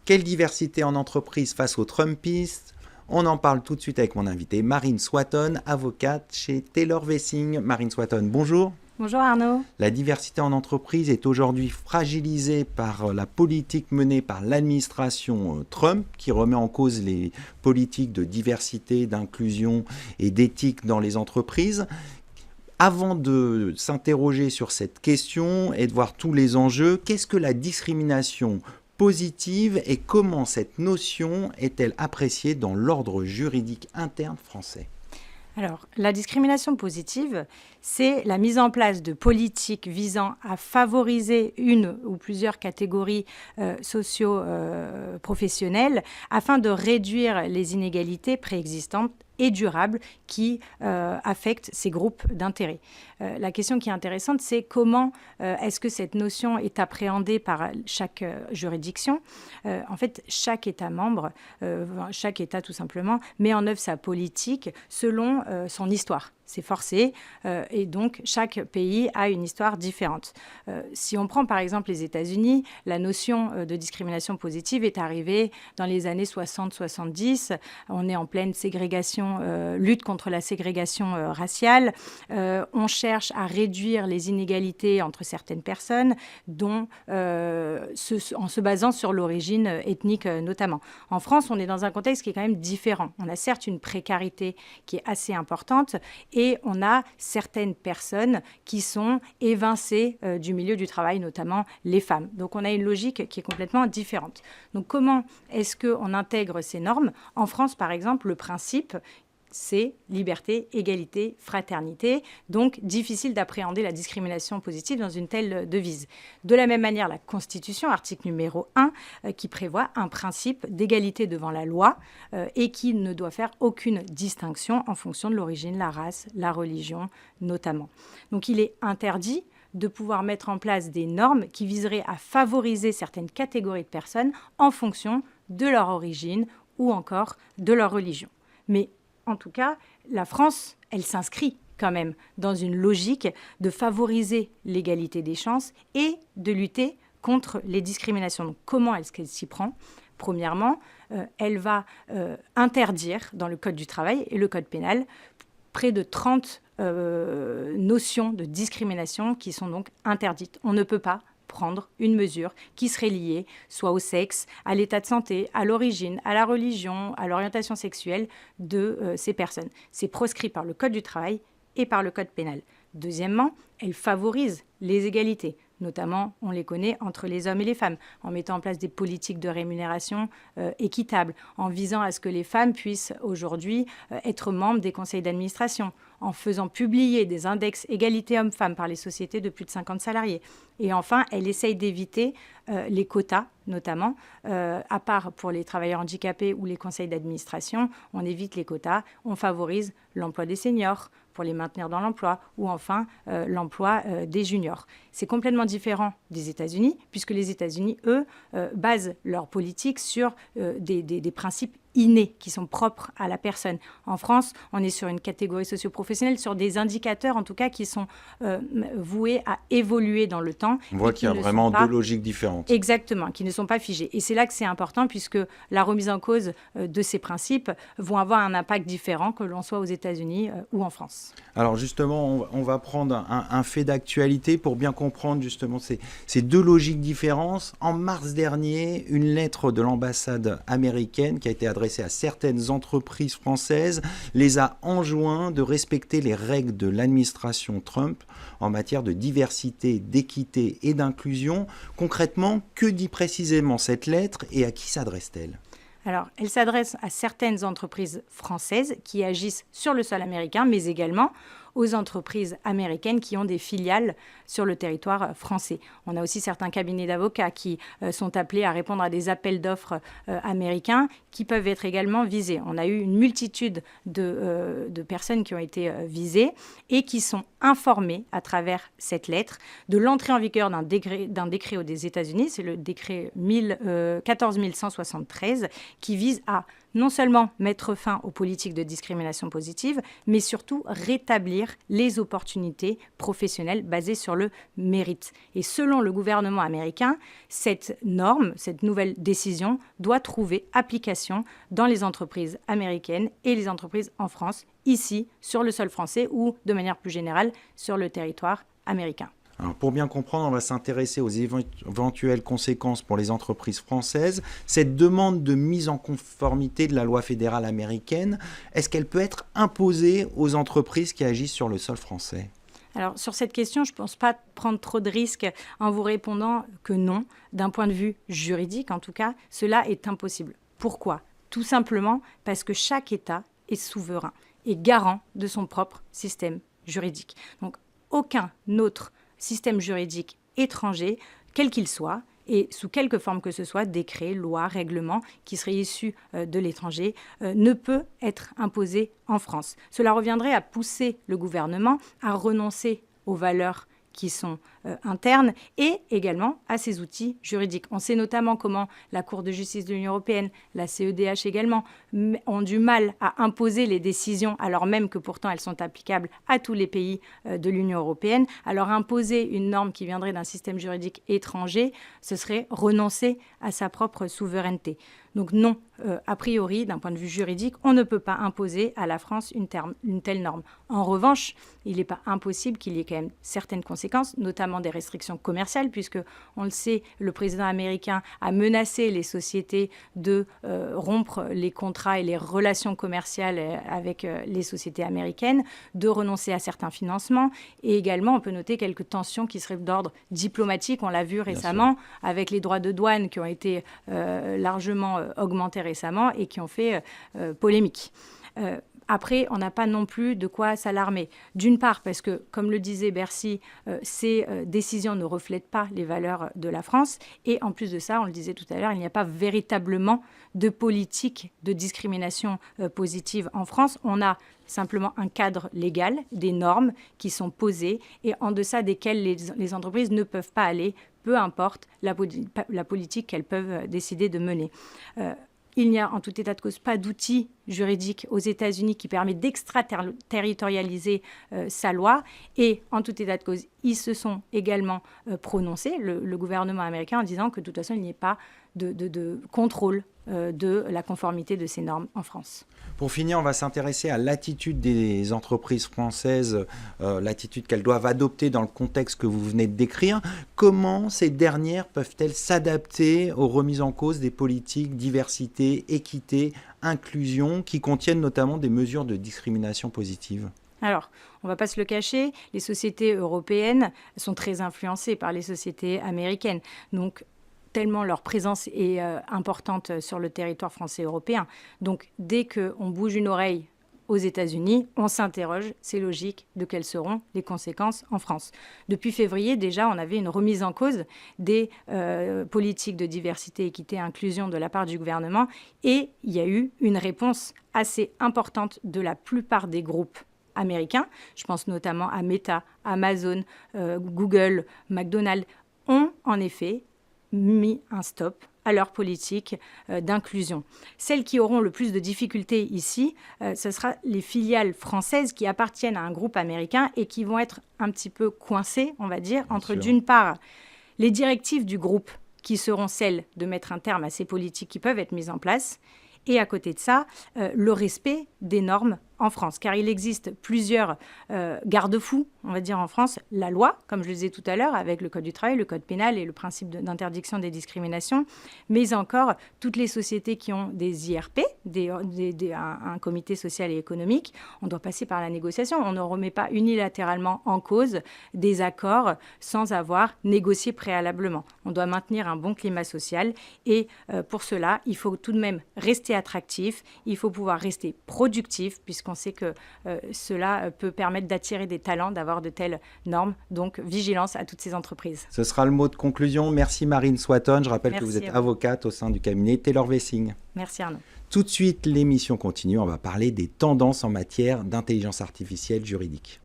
Quelle diversité en entreprise face aux Trumpistes? On en parle tout de suite avec mon invité Marine Swatton, avocate chez Taylor Wessing. Marine Swatton, bonjour. Bonjour Arnaud. La diversité en entreprise est aujourd'hui fragilisée par la politique menée par l'administration Trump, qui remet en cause les politiques de diversité, d'inclusion et d'éthique dans les entreprises. Avant de s'interroger sur cette question et de voir tous les enjeux, qu'est-ce que la discrimination positive et comment cette notion est-elle appréciée dans l'ordre juridique interne français ? Alors, la discrimination positive, c'est la mise en place de politiques visant à favoriser une ou plusieurs catégories socio-professionnelles afin de réduire les inégalités préexistantes et durables qui affectent ces groupes d'intérêt. La question qui est intéressante, c'est comment est-ce que cette notion est appréhendée par chaque juridiction. En fait, chaque État membre, chaque État tout simplement, met en œuvre sa politique selon son histoire. C'est forcé et donc chaque pays a une histoire différente. Si on prend par exemple les États-Unis, la notion de discrimination positive est arrivée dans les années 60-70. On est en pleine ségrégation, lutte contre la ségrégation raciale. On cherche à réduire les inégalités entre certaines personnes, en se basant sur l'origine ethnique notamment. En France, on est dans un contexte qui est quand même différent. On a certes une précarité qui est assez importante et on a certaines personnes qui sont évincées du milieu du travail, notamment les femmes. Donc on a une logique qui est complètement différente. Donc comment est-ce qu'on intègre ces normes ? En France, par exemple, le principe, c'est liberté, égalité, fraternité. Donc, difficile d'appréhender la discrimination positive dans une telle devise. De la même manière, la Constitution, article numéro 1, qui prévoit un principe d'égalité devant la loi et qui ne doit faire aucune distinction en fonction de l'origine, la race, la religion notamment. Donc, il est interdit de pouvoir mettre en place des normes qui viseraient à favoriser certaines catégories de personnes en fonction de leur origine ou encore de leur religion. Mais en tout cas, la France, elle s'inscrit quand même dans une logique de favoriser l'égalité des chances et de lutter contre les discriminations. Donc, comment est-ce qu'elle s'y prend ? Premièrement, elle va interdire dans le Code du travail et le Code pénal près de 30 notions de discrimination qui sont donc interdites. On ne peut pas prendre une mesure qui serait liée soit au sexe, à l'état de santé, à l'origine, à la religion, à l'orientation sexuelle de ces personnes. C'est proscrit par le Code du travail et par le Code pénal. Deuxièmement, elle favorise les égalités. Notamment, on les connaît entre les hommes et les femmes, en mettant en place des politiques de rémunération équitables, en visant à ce que les femmes puissent aujourd'hui être membres des conseils d'administration, en faisant publier des index égalité hommes-femmes par les sociétés de plus de 50 salariés. Et enfin, elle essaye d'éviter les quotas, notamment, à part pour les travailleurs handicapés ou les conseils d'administration, on évite les quotas, on favorise l'emploi des seniors pour les maintenir dans l'emploi, ou enfin l'emploi des juniors. C'est complètement différent des États-Unis, puisque les États-Unis, eux, basent leur politique sur des principes innés qui sont propres à la personne. En France, on est sur une catégorie socio-professionnelle, sur des indicateurs en tout cas qui sont voués à évoluer dans le temps. On voit qu'il y a vraiment deux logiques différentes. Exactement, qui ne sont pas figées. Et c'est là que c'est important puisque la remise en cause de ces principes vont avoir un impact différent que l'on soit aux États-Unis ou en France. Alors justement, on va prendre un fait d'actualité pour bien comprendre justement ces deux logiques différentes. En mars dernier, une lettre de l'ambassade américaine qui a été adressée à certaines entreprises françaises les a enjoints de respecter les règles de l'administration Trump en matière de diversité, d'équité et d'inclusion. Concrètement, que dit précisément cette lettre et à qui s'adresse-t-elle ? Alors, elle s'adresse à certaines entreprises françaises qui agissent sur le sol américain, mais également aux entreprises américaines qui ont des filiales sur le territoire français. On a aussi certains cabinets d'avocats qui sont appelés à répondre à des appels d'offres américains qui peuvent être également visés. On a eu une multitude de personnes qui ont été visées et qui sont informées à travers cette lettre de l'entrée en vigueur d'un décret des États-Unis, c'est le décret 14 173, qui vise à non seulement mettre fin aux politiques de discrimination positive, mais surtout rétablir les opportunités professionnelles basées sur le mérite. Et selon le gouvernement américain, cette norme, cette nouvelle décision doit trouver application dans les entreprises américaines et les entreprises en France, ici, sur le sol français ou, de manière plus générale, sur le territoire américain. Alors pour bien comprendre, on va s'intéresser aux éventuelles conséquences pour les entreprises françaises. Cette demande de mise en conformité de la loi fédérale américaine, est-ce qu'elle peut être imposée aux entreprises qui agissent sur le sol français ? Alors, sur cette question, je ne pense pas prendre trop de risques en vous répondant que non. D'un point de vue juridique, en tout cas, cela est impossible. Pourquoi ? Tout simplement parce que chaque État est souverain et garant de son propre système juridique. Donc, aucun autre système juridique étranger, quel qu'il soit, et sous quelque forme que ce soit, décret, loi, règlement, qui serait issu de l'étranger, ne peut être imposé en France. Cela reviendrait à pousser le gouvernement à renoncer aux valeurs qui sont internes et également à ses outils juridiques. On sait notamment comment la Cour de justice de l'Union européenne, la CEDH également, ont du mal à imposer les décisions alors même que pourtant elles sont applicables à tous les pays de l'Union européenne. Alors imposer une norme qui viendrait d'un système juridique étranger, ce serait renoncer à sa propre souveraineté. Donc non, a priori, d'un point de vue juridique, on ne peut pas imposer à la France une telle norme. En revanche, il n'est pas impossible qu'il y ait quand même certaines conséquences, notamment des restrictions commerciales, puisque, on le sait, le président américain a menacé les sociétés de rompre les contrats et les relations commerciales avec les sociétés américaines, de renoncer à certains financements. Et également, on peut noter quelques tensions qui seraient d'ordre diplomatique. On l'a vu récemment avec les droits de douane qui ont été largement augmentés récemment et qui ont fait polémique. Après, on n'a pas non plus de quoi s'alarmer. D'une part, parce que, comme le disait Bercy, ces décisions ne reflètent pas les valeurs de la France. Et en plus de ça, on le disait tout à l'heure, il n'y a pas véritablement de politique de discrimination positive en France. On a simplement un cadre légal, des normes qui sont posées et en deçà desquelles les entreprises ne peuvent pas aller, peu importe la politique qu'elles peuvent décider de mener. Il n'y a en tout état de cause pas d'outil juridique aux États-Unis qui permet d'extraterritorialiser sa loi. Et en tout état de cause, ils se sont également prononcés, le gouvernement américain, en disant que de toute façon, il n'y ait pas de contrôle de la conformité de ces normes en France. Pour finir, on va s'intéresser à l'attitude des entreprises françaises, l'attitude qu'elles doivent adopter dans le contexte que vous venez de décrire. Comment ces dernières peuvent-elles s'adapter aux remises en cause des politiques diversité, équité, inclusion, qui contiennent notamment des mesures de discrimination positive ? Alors, on ne va pas se le cacher, les sociétés européennes sont très influencées par les sociétés américaines. Donc, tellement leur présence est importante sur le territoire français et européen. Donc, dès qu'on bouge une oreille aux États-Unis, on s'interroge, c'est logique, de quelles seront les conséquences en France. Depuis février, déjà, on avait une remise en cause des politiques de diversité, équité et inclusion de la part du gouvernement et il y a eu une réponse assez importante de la plupart des groupes américains. Je pense notamment à Meta, Amazon, Google, McDonald's, ont en effet mis un stop à leur politique d'inclusion. Celles qui auront le plus de difficultés ici, ce sera les filiales françaises qui appartiennent à un groupe américain et qui vont être un petit peu coincées, on va dire, entre d'une part les directives du groupe qui seront celles de mettre un terme à ces politiques qui peuvent être mises en place et à côté de ça, le respect des normes en France. Car il existe plusieurs garde-fous, on va dire en France. La loi, comme je le disais tout à l'heure, avec le Code du travail, le Code pénal et le principe d'interdiction des discriminations, mais encore toutes les sociétés qui ont des IRP, un comité social et économique. On doit passer par la négociation. On ne remet pas unilatéralement en cause des accords sans avoir négocié préalablement. On doit maintenir un bon climat social et pour cela, il faut tout de même rester attractif, il faut pouvoir rester productif puisqu'on sait que cela peut permettre d'attirer des talents, d'avoir de telles normes. Donc, vigilance à toutes ces entreprises. Ce sera le mot de conclusion. Merci Marine Swatton. Je rappelle que vous êtes avocate au sein du cabinet Taylor Wessing. Merci Arnaud. Tout de suite, l'émission continue. On va parler des tendances en matière d'intelligence artificielle juridique.